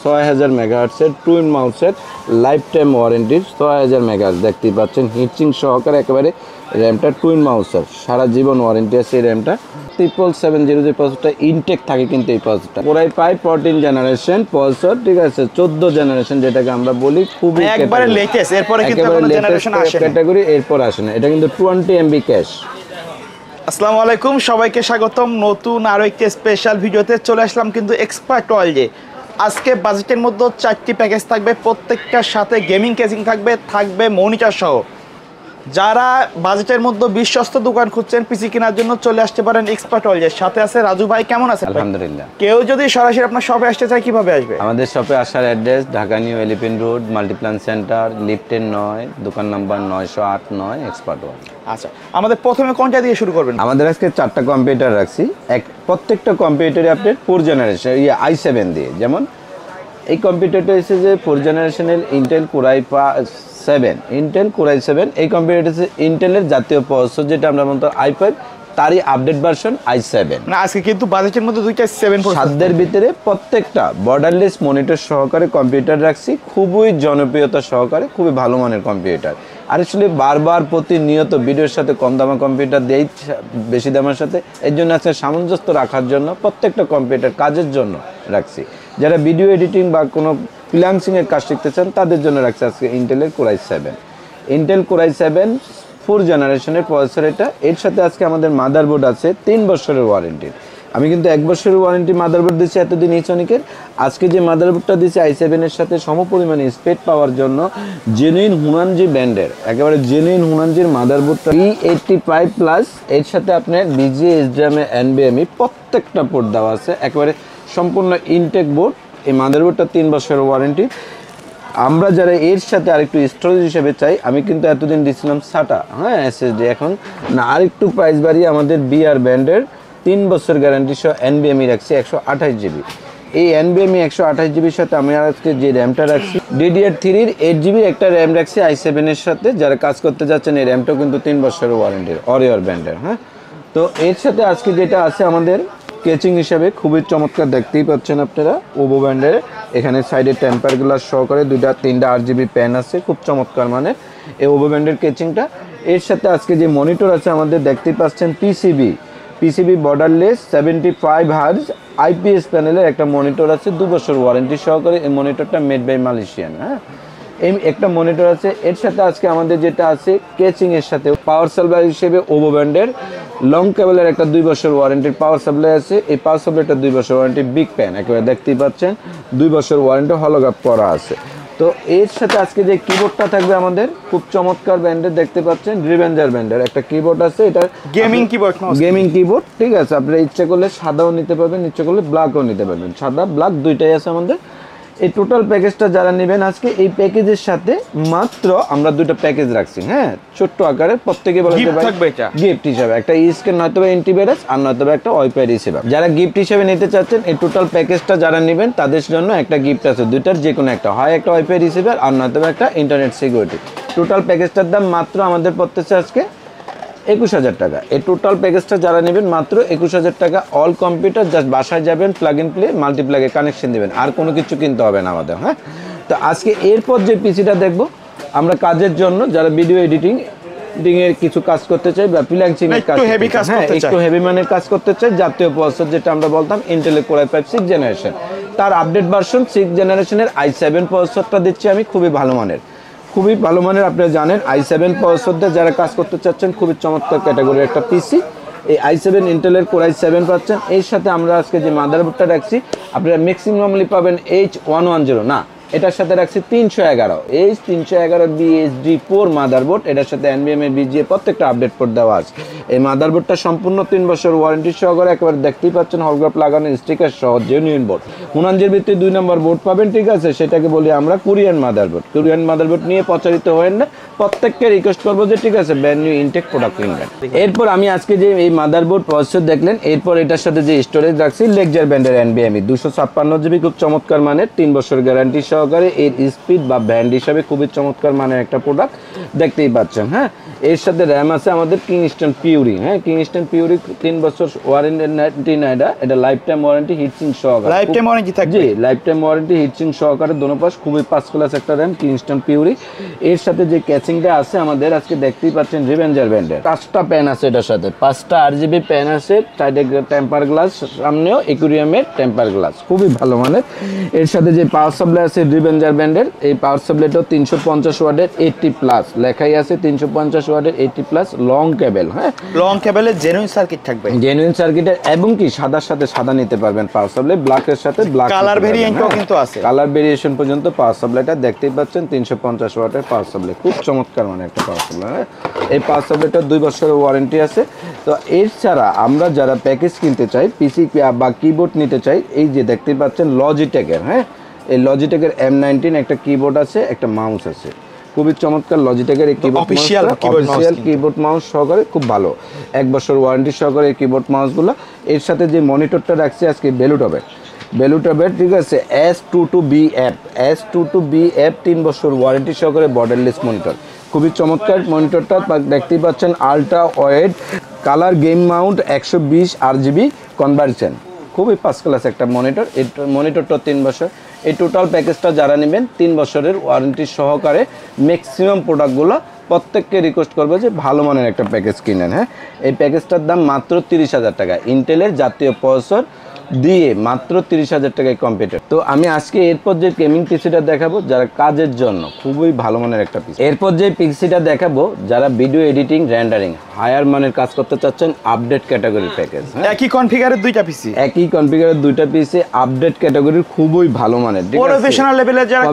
6000 মেগাহার্টজের twin মাউসের life time ওয়ারেন্টির 6000 megahertz দেখতেই পাচ্ছেন হিটসিং সহকারে একেবারে র্যামটা টুইন মাউসের সারা জীবন ওয়ারেন্টি আছে এই র্যামটা 77700 যে প্রসেসরটা ইনটেক থাকে কিন্তু এই প্রসেসরটা পুরাই 14 জেনারেশন প্রসেসর ঠিক আছে 14 জেনারেশন যেটাকে আমরা বলি খুবই একবারে লেটেস্ট এরপরে কিন্তু কোনো জেনারেশন আসে না ক্যাটাগরি এরপর আসে না এটা কিন্তু 20 এমবি ক্যাশ। আসসালামু আলাইকুম সবাইকে স্বাগতম নতুন আরো একটি স্পেশাল ভিডিওতে চলে আসলাম কিন্তু এক্সপার্ট ওয়ার্ল্ডে। আজকে বাজেটের মধ্যে 4টি প্যাকেজ থাকবে, প্রত্যেকটার সাথে গেমিং কেসিং থাকবে মনিটর সহ। যারা বাজেটের মধ্যে বিশ্বস্ত দোকান খুঁজছেন পিসি কেনার জন্য চলে আসতে পারেন এক্সপার্ট ওয়ার্ল্ডের সাথে। আছে রাজু ভাই, কেমন আছেন? আলহামদুলিল্লাহ। কেউ যদি সরাসরি আপনার শপে আসতে চায় কিভাবে আসবে? আমাদের শপে আসার address Dhaka new elephant road Multiplan centre লিফটের 9 দোকান নাম্বার 908 এক্সপার্ট ওয়ার্ল্ড। আচ্ছা, আমাদের প্রথমে কোনটা দিয়ে শুরু করবেন? আমাদের আজকে 4টা কম্পিউটার রাখছি, প্রত্যেকটা কম্পিউটারে আপনার 4 জেনারেশন i7 দিয়ে। যেমন এই কম্পিউটারটা হচ্ছে যে 4 জেনারেশনের ইন্টেল কোরাই 7 ইন্টেল কোরাই 7 এই কম্পিউটারটা হচ্ছে ইন্টেলের জাতীয় প্রসেসর যেটা আমরা বলতে i5 তারই আপডেট ভার্সন i7। না আজকে কিন্তু বাজেটের মধ্যে দুইটা 7 সাধ্যের ভিতরে প্রত্যেকটা বর্ডারলেস মনিটর সহকারে কম্পিউটার রাখছি, খুবই জনপ্রিয়তা সহকারে, খুবই ভালো মানের কম্পিউটার। আর আসলে বারবার প্রতিনিয়ত ভিডিওর সাথে কম দামা কম্পিউটার দেই বেশি দামের সাথে, এর জন্য আজকে সামঞ্জস্য রাখার জন্য প্রত্যেকটা কম্পিউটার কাজের জন্য রাখছি। যারা ভিডিও এডিটিং বা কোনো ফ্রিল্যান্সিংয়ের কাজ শিখতে চান তাদের জন্য রাখছি আজকে ইন্টেলের কোরাই 7 ইন্টেল কোরাই 7 4 জেনারেশনের প্রসেসর এটা। এর সাথে আজকে আমাদের মাদারবোর্ড আছে 3 বছরের ওয়ারেন্টির। আমি কিন্তু 1 বছরের ওয়ারেন্টি মাদারবোর্ড দিচ্ছি এতদিন ইসনিকের। আজকে যে মাদারবোর্ডটা দিচ্ছি i7 এর সাথে সমপরিমাণে স্পিড পাওয়ার জন্য জেনুইন হুনানজি ব্র্যান্ডের একেবারে জেনুইন হুনানজির মাদারবোর্ডটা E85 প্লাস। এর সাথে আপনার BGA SDRAM NVMe প্রত্যেকটা পোর্ট দেওয়া আছে, একেবারে সম্পূর্ণ ইনটেক বোর্ড। এই মাদারবোর্ডটা 3 বছরের ওয়ারেন্টি। আমরা যারা এর সাথে আরেকটু স্টোরেজ হিসেবে চাই, আমি কিন্তু এতদিন দিচ্ছিলাম SATA SSD, এখন না আরেকটু প্রাইস বাড়িয়ে আমাদের BR ব্র্যান্ডের 3 বছর গ্যারান্টি সহ NVMe রাখছি 128 GB। এই NVMe 128 GBর সাথে আমি আজকে যে র্যামটা রাখছি DDR3-র 8 GB একটা র্যাম রাখছি i7 এর সাথে। যারা কাজ করতে যাচ্ছেন এই র্যামটাও কিন্তু 3 বছরের ওয়ারেন্টির অরিওর ব্র্যান্ডের। তো এর সাথে আজকে যেটা আছে আমাদের কেচিং হিসাবে খুবই চমৎকার, দেখতেই পাচ্ছেন আপনারা ওভো ব্র্যান্ডের। এখানে সাইডে টেম্পার গ্লাস সহকারে 2-3টা RGB প্যান আছে, খুব চমৎকার মানে এই ওভো ব্র্যান্ডের কেচিংটা। এর সাথে আজকে যে মনিটর আছে আমাদের দেখতেই পাচ্ছেন পিসিবি বর্ডারলেস 75 হার্জ IPS প্যানেলের একটা মনিটর আছে 2 বছর ওয়ারেন্টি সহকারে। এই মনিটরটা মেড বাই মালয়েশিয়ান। এই একটা মনিটর আছে। এর সাথে আজকে আমাদের যেটা আছে কেচিং এর সাথে পাওয়ার সাপ্লাই হিসেবে ওভো ব্র্যান্ডের লং কেবলের একটা 2 বছর ওয়ারেন্টির পাওয়ার সাপ্লাই আছে। এই পাওয়ার সাপ্লাইটা 2 বছর ওয়ারেন্টি বিগ প্যান একেবারে দেখতেই পাচ্ছেন 2 বছর ওয়ারেন্টি হলোগ্রাফ করা আছে। তো এর সাথে আজকে যে কিবোর্ডটা থাকবে আমাদের খুব চমৎকার ব্র্যান্ডের, দেখতে পাচ্ছেন রিভেঞ্জার ব্র্যান্ডের একটা কিবোর্ড আছে। এটা গেমিং কিবোর্ড ঠিক আছে। আপনারা ইচ্ছে করলে সাদাও নিতে পারবেন, ইচ্ছে করলে ব্ল্যাকও নিতে পারবেন, সাদা ব্ল্যাক দুইটাই আছে আমাদের। এই টোটাল প্যাকেজটা যারা নেবেন আজকে এই প্যাকেজের সাথে মাত্র আমরা 2টা প্যাকেজ রাখছি, ছোট্ট আকারে। প্রত্যেকে বলে গিফট হিসাবে একটা স্ক্যান নয়তো অ্যান্টিভাইরাস আর নয়তো একটা ওয়াইফাই রিসিভার। যারা গিফট হিসেবে নিতে চাচ্ছেন এই টোটাল প্যাকেজটা যারা নেবেন তাদের জন্য একটা গিফট আছে, দুইটার যে কোনো একটা, হয় একটা ওয়াইফাই রিসিভার আর নয়তো একটা ইন্টারনেট সিকিউরিটি। টোটাল প্যাকেজটার দাম মাত্র আমাদের পড়তেছে আজকে 21000 টাকা। এই টোটাল প্যাকেজটা যারা নেবেন মাত্র 21000 টাকা। অল কম্পিউটার জাস্ট বাসায় যাবেন, প্লাগ ইন প্লে মাল্টিপ্লাগে কানেকশন দিবেন, আর কোনো কিছু কিনতে হবে না আমাদের। তো আজকে এরপর যে পিসিটা দেখবো আমরা কাজের জন্য, যারা ভিডিও এডিটিং এর কিছু কাজ করতে চাই বা ফ্রিল্যান্সিং এর কাজ, একটু হেভি মানের কাজ করতে চাই, জাতীয় প্রসেসর যেটা আমরা বলতাম ইন্টেল কোরাই 5 6 জেনারেশন, তার আপডেট ভার্সন 6 জেনারেশনের i7 প্রসেসরটা দিচ্ছি আমি, খুবই ভালো মানের। আপনারা জানেন i7 প্রসেসর যারা কাজ করতে চাচ্ছেন খুবই চমৎকার ক্যাটাগরির একটা পিসি। এই i7 ইন্টেলের কোরাই 7 পাচ্ছেন। এর সাথে আমরা আজকে যে মাদারবোর্ডটা রাখছি আপনারা ম্যাক্সিমামলি পাবেন H110, না এটার সাথে রাখছি 311 H311 BSD4 মাদারবোর্ড। এটার সাথে NVMe BGA প্রত্যেকটা আপডেট পোর্ট দেওয়া আছে। এই মাদারবোর্ডটা সম্পূর্ণ 3 বছর ওয়ারেন্টি সহকারে, একেবারে দেখতেই পাচ্ছেন হলগ্রাফ লাগানো স্টিকার সহ জেনুইন বোর্ড। হুনানজির ভিত্তিতে 2 নম্বর বোর্ড পাবেন, ঠিক আছে। সেটাকে বলি আমরা কোরিয়ান মাদারবোর্ড নিয়ে প্রচারিত হয়েন না। প্রত্যেককে রিকোয়েস্ট করবো যে ঠিক আছে ব্র্যান্ড নিউ ইনটেক প্রোডাক্ট কিনবেন। এরপর আমি আজকে যে এই মাদারবোর্ড প্রসেসর দেখলেন, এরপর এটার সাথে যে স্টোরেজ রাখছি লেকজার ব্র্যান্ডের NVMe 256 GB, খুব চমৎকার মানের 3 বছর গ্যারান্টি সহকারে। এর স্পিড বা ব্র্যান্ড হিসাবে খুবই চমৎকার মানের একটা প্রোডাক্ট দেখতেই পাচ্ছেন। এর সাথে র্যাম আছে আমাদের কিংস্টন পিউরি, হ্যাঁ কিংস্টন পিউরি 3 বছর ওয়ারেন্টি না, এটা লাইফ টাইম ওয়ারেন্টি হিটসিং সহকারে, লাইফ টাইম ওয়ারেন্টি থাকবে। জি লাইফ টাইম ওয়ারেন্টি হিটসিং সহকারে দোনো পাশ, খুবই ফার্স্ট ক্লাস একটা র্যাম কিংস্টন পিউরি। এর সাথে যে ক্যাচিংটা আছে আমাদের আজকে দেখতেই পাচ্ছেন রিভেঞ্জার ব্র্যান্ডের, 5টা প্যান আছে এটার সাথে, 5টা আরজিবি প্যান আছে, সাইডে টেম্পার গ্লাস, সামনেও একুরিয়ামের টেম্পার গ্লাস, খুবই ভালো মানের। এর সাথে যে পাওয়ার সাপ্লাই আছে রিভেঞ্জার ব্র্যান্ডের, এই পাওয়ার সাপ্লাইটাও 350 ওয়াটের 80+, লেখাই আছে 350 ওয়াটের 80+, লং কেবল, হ্যাঁ লং কেবলের জেনুইন সার্কিট থাকবে, জেনুইন সার্কিটের, এবং কি সাদার সাথে সাদা নিতে পারবেন পাওয়ার সাপ্লাই, ব্ল্যাকের সাথে ব্ল্যাক, কালার ভেরিয়েন্টও কিন্তু আছে, কালার ভেরিয়েশন পর্যন্ত পাওয়ার সাপ্লাইটা দেখতেই পাচ্ছেন। 350 ওয়াটের পাওয়ার সাপ্লাই, খুব চমৎকার মানে একটা পাওয়ার সাপ্লাই। এই পাওয়ার সাপ্লাইটার 2 বছরের ওয়ারেন্টি আছে। তো এর ছাড়া আমরা যারা প্যাকেজ কিনতে চাই, পিসি বা কিবোর্ড নিতে চাই, এই যে দেখতেই পাচ্ছেন লজিটেকের, হ্যাঁ এই লজিটেকের M19 একটা কিবোর্ড আছে, একটা মাউস আছে, খুবই চমৎকার লজিটেকের এই কিবোর্ড, অফিশিয়াল কিবোর্ড মাউস সহকারে, খুব ভালো 1 বছর ওয়ারেন্টি সহকারে এই কিবোর্ড মাউসগুলো। এর সাথে যে মনিটরটা রাখছি আজকে বেলুটবের, ঠিক আছে, S22BF 3 বছর ওয়ারেন্টি সহকারে বর্ডারলেস মনিটর, খুবই চমৎকার মনিটরটা দেখতেই পাচ্ছেন, ultra wide colour game mount 120 RGB conversion, খুবই ফার্স্ট ক্লাস একটা মনিটর। এই মনিটরটা 3 বছর, এই টোটাল প্যাকেজটা যারা নেবেন 3 বছরের ওয়ারেন্টি সহকারে ম্যাক্সিমাম প্রোডাক্টগুলো প্রত্যেককে রিকোয়েস্ট করবে যে ভালো মানের একটা প্যাকেজ কিনেন, হ্যাঁ এই প্যাকেজটার দাম মাত্র 30,000 টাকা, ইন্টেলের জাতীয় প্রসেসর দিয়ে মাত্র 30,000 টাকায় কম্পিউটার। তো আমি আজকে এরপর যে গেমিং পিসিটা দেখাবো যারা কাজের জন্য খুবই ভালো মানের একটা পিসি, এরপর যে পিসিটা দেখাবো যারা ভিডিও এডিটিং রেন্ডারিং হায়ার মানের কাজ করতে চাচ্ছেন, আপডেট ক্যাটাগরির প্যাকেজ, একই কনফিগারের দুইটা পিসি, একই কনফিগারের দুইটা পিসি আপডেট ক্যাটাগরির খুবই ভালো মানের, প্রফেশনাল লেভেলের যারা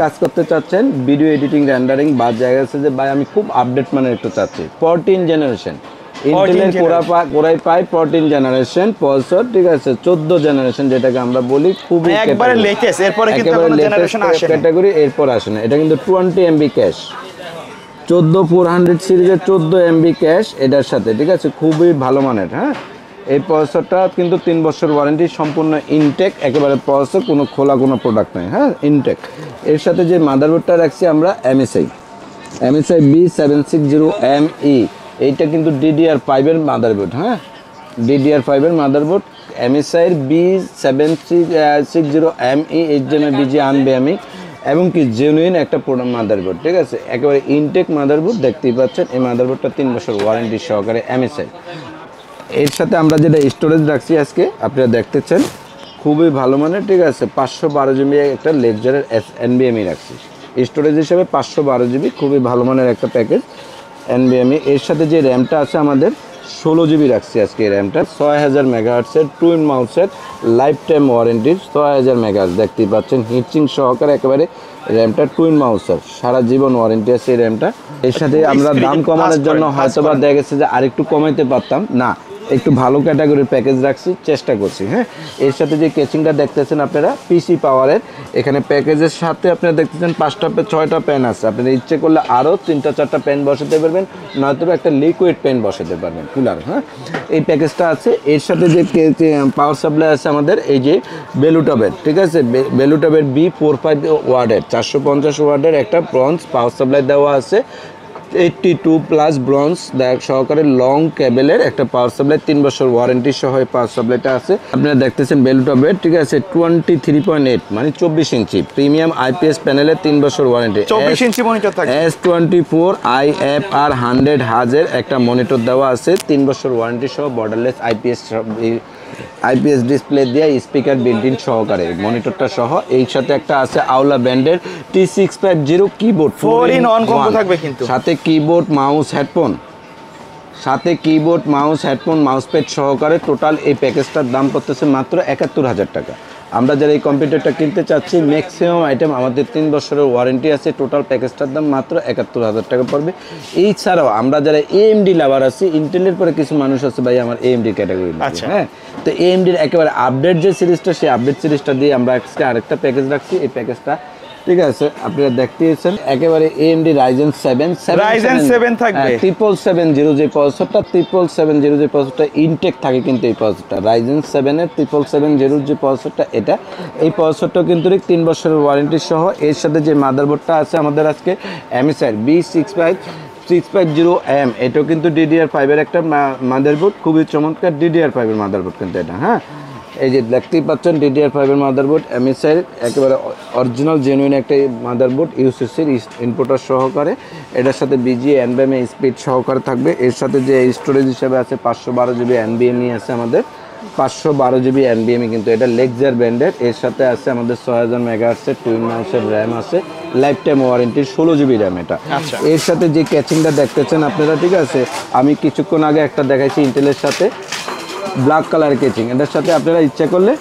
কাজ করতে চাচ্ছেন ভিডিও এডিটিং রেন্ডারিং, বা জায়গা আছে যে ভাই আমি খুব আপডেট মানের একটু চাচ্ছি, 14 জেনারেশন ইন্টেলের কোরাই পাই 14 জেনারেশন প্রসেসর, ঠিক আছে 14 জেনারেশন যেটাকে আমরা বলি, খুবই একবারে লেটেস্ট, এরপরে কিন্তু কোনো জেনারেশন আসে না, ক্যাটাগরি এরপর আসে না। এটা কিন্তু 20 MB ক্যাশ, 14400 সিরিজের 14 MB ক্যাশ এটার সাথে, ঠিক আছে খুবই ভালো মানের, হ্যাঁ এই প্রসেসরটা কিন্তু 3 বছর ওয়ারেন্টি, সম্পূর্ণ ইনটেক একেবারে প্রসেসর, কোনো খোলা কোনো প্রোডাক্ট নেই, হ্যাঁ ইনটেক। এর সাথে যে মাদারবোর্ডটা রাখছি আমরা MSI B760ME, এইটা কিন্তু DDR5 এর মাদারবোর্ড, হ্যাঁ DDR5 এর মাদারবোর্ড, MSI এর B760ME 8GB BG আনবে এবং কি জেনুইন একটা মাদারবোর্ড, ঠিক আছে একেবারে ইনটেক মাদারবোর্ড দেখতেই পাচ্ছেন। এই মাদারবোর্ডটা 3 বছর ওয়ারেন্টি সহকারে MSI। এর সাথে আমরা যেটা স্টোরেজ রাখছি আজকে আপনারা দেখতেছেন, খুবই ভালো মানের, ঠিক আছে 512GB একটা লেকচারের NVMe রাখছি স্টোরেজ হিসেবে, 512GB খুবই ভালো মানের একটা প্যাকেজ NVMe। এর সাথে যে র্যামটা আছে আমাদের 16GB রাখছি আজকে, এই র্যামটা 6000 মেগাহার্টসের টুইন মাউসের লাইফ টাইম ওয়ারেন্টির, 6000 মেগাহার্টস দেখতেই পাচ্ছেন হিটসিং সহকারে, একেবারে র্যামটা টুইন মাউসের সারা জীবন ওয়ারেন্টি আছে এই র্যামটা। এর সাথে আমরা দাম কমানোর জন্য হয়তো বা দেখা গেছে যে আরেকটু কমাইতে পারতাম, না একটু ভালো ক্যাটাগরির প্যাকেজ রাখছি, চেষ্টা করছি, হ্যাঁ এর সাথে যে কেচিংটা দেখতেছেন আপনারা পিসি পাওয়ারের, এখানে প্যাকেজের সাথে আপনারা দেখতেছেন 6টা প্যান আছে, আপনারা ইচ্ছে করলে আরও 3-4টা প্যান বসাতে পারবেন, নয়তো একটা লিকুইড প্যান বসাতে পারবেন কুলার, হ্যাঁ এই প্যাকেজটা আছে। এর সাথে যে পাওয়ার সাপ্লাই আছে আমাদের এই যে বেলুটবের, ঠিক আছে বেলুটবের B45 ওয়াটের 450 ওয়াটের একটা ব্রঞ্জ পাওয়ার সাপ্লাই দেওয়া আছে, 82+ ব্রঞ্জ সহকারে লং কেবলের একটা পাওয়ার সাপ্লাই, 3 বছর ওয়ারেন্টি সহ এই পাওয়ার সাপ্লাইটা আছে। আপনারা দেখতেছেন বেলুটবের, ঠিক আছে 23.8 মানে 24 ইঞ্চি প্রিমিয়াম IPS প্যানেলের 3 বছর ওয়ারেন্টি, 24 ইঞ্চি মনিটর থাকে, S24 IFR 100 হাজের একটা মনিটর দেওয়া আছে, 3 বছর ওয়ারেন্টি সহ বর্ডারলেস IPS ডিসপ্লে দিয়ে স্পিকার বিল্ট-ইন সহকারে মনিটরটা সহ। এই সাথে একটা আছে আওলা ব্র্যান্ডের T650 কিবোর্ড 4-in-1 কম্বো থাকবে, কিন্তু সাথে keyboard mouse headphone, mouse pad সহকারে টোটাল এই প্যাকেজটার দাম পড়তেছে মাত্র 71,000 টাকা। আমরা যারা এই কম্পিউটারটা কিনতে চাচ্ছি ম্যাক্সিমাম আইটেম আমাদের 3 বছরের ওয়ারেন্টি আছে, টোটাল প্যাকেজটার দাম মাত্র 71,000 টাকা পড়বে। এই ছাড়াও আমরা যারা AMD লাভার আছি, ইন্টেলের পরে কিছু মানুষ আছে ভাই আমার AMD ক্যাটাগরি, হ্যাঁ তো AMDর একেবারে আপডেট যে সিরিজটা, সেই আপডেট সিরিজটা দিয়ে আমরা আরেকটা প্যাকেজ রাখছি। এই প্যাকেজটা ঠিক আছে আপনারা দেখতেছেন একেবারে AMD Ryzen 7 থাকবে, 7770 যে প্রসেসরটা, 7770 যে প্রসেসরটা ইনটেক থাকে, কিন্তু এই প্রসেসরটা Ryzen 7 এর 7770 যে প্রসেসরটা, এটা এই প্রসেসরটা কিন্তু 3 বছরের ওয়ারেন্টি সহ। এর সাথে যে মাদারবোর্ডটা আছে আমাদের আজকে MSI B65 650M, এটাও কিন্তু DDR5 এর একটা মাদারবোর্ড, খুবই চমৎকার DDR5 এর মাদারবোর্ড কিন্তু এটা। হ্যাঁ, এই যে দেখতেই পাচ্ছেন DDR5 এর মাদারবোর্ড, MSI একেবারে অরিজিনাল জেনুইন একটা মাদারবোর্ড, ইউসিসির ইনপুটার সহকারে। এটার সাথে BGA NVMe স্পিড সহকারে থাকবে। এর সাথে যে স্টোরেজ হিসেবে আছে 512 GB NVMe আছে আমাদের, 512 GB NVMe কিন্তু এটা লেক্সার ব্র্যান্ডের। এর সাথে আছে আমাদের 6000 মেগাহার্টজের টুইন মাউসের র্যাম আছে, লাইফ টাইম ওয়ারেন্টির 16 GB র্যাম এটা। এর সাথে যে ক্যাচিংটা দেখতেছেন আপনারা, ঠিক আছে, আমি কিছুক্ষণ আগে একটা দেখাইছি ইন্টেলের সাথে ব্ল্যাক কালার কেচিং, এটার সাথে আপনারা ইচ্ছা করলে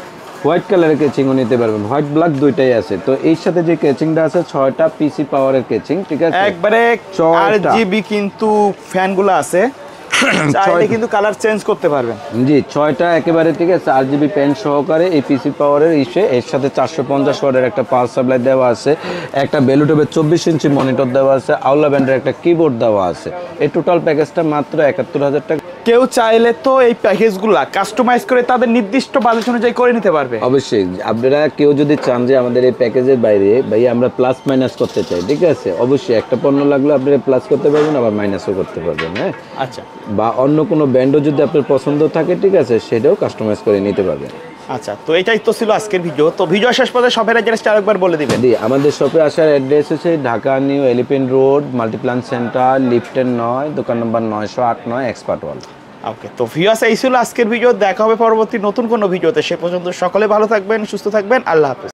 হোয়াইট কালারের কেচিংও নিতে পারবেন, হোয়াইট ব্ল্যাক দুইটাই আছে। তো এর সাথে যে কেচিংটা আছে 6টা পিসি পাওয়ারের কেচিং, ঠিক আছে, একবারে 8GB কিন্তু ফ্যানগুলো আছে, চাইলে কিন্তু কালার চেঞ্জ করতে পারবেন। জি, 6টা একেবারে, ঠিক আছে, 8GB পেন সহকারে এই পিসি পাওয়ারের ইসে। এর সাথে 450 ওয়াটের একটা পাওয়ার সাপ্লাই দেওয়া আছে, একটা বেলুটুবের 24 ইঞ্চি মনিটর দেওয়া আছে, আউলা ব্র্যান্ডের একটা কিবোর্ড দেওয়া আছে। এই টোটাল প্যাকেজটা মাত্র 71,000 টাকা। কেউ চাইলে তো এই প্যাকেজগুলা কাস্টমাইজ করে তাদের নির্দিষ্ট বাজেট অনুযায়ী করে নিতে পারবে। অবশ্যই আপনারা কেউ যদি চান যে আমাদের এই প্যাকেজের বাইরে ভাই আমরা প্লাস মাইনাস করতে চাই, ঠিক আছে, অবশ্যই একটা পণ্য লাগলে আপনারা প্লাস করতে পারবেন, আবার মাইনাসও করতে পারবেন। হ্যাঁ, আচ্ছা, বা অন্য কোনো ব্র্যান্ডও যদি আপনার পছন্দ থাকে, ঠিক আছে, সেটাও কাস্টমাইজ করে নিতে পারবেন। আচ্ছা, তো এটাই তো ছিল আজকের ভিডিও। তো ভিডিও শেষ পর্যন্ত শপের অ্যাড্রেসটা আরেকবার বলে দিবেন। জি, আমাদের শপে আসার অ্যাড্রেস হচ্ছে Dhaka new elephant road, Multiplan centre, লিফটের 9, দোকান নম্বর 908 এক্সপার্ট ওয়ার্ল্ড। ওকে, তো ভিউয়ার্স, এই ছিল আজকের ভিডিও। দেখা হবে পরবর্তী নতুন কোনো ভিডিওতে। সে পর্যন্ত সকলে ভালো থাকবেন, সুস্থ থাকবেন। আল্লাহ হাফেজ।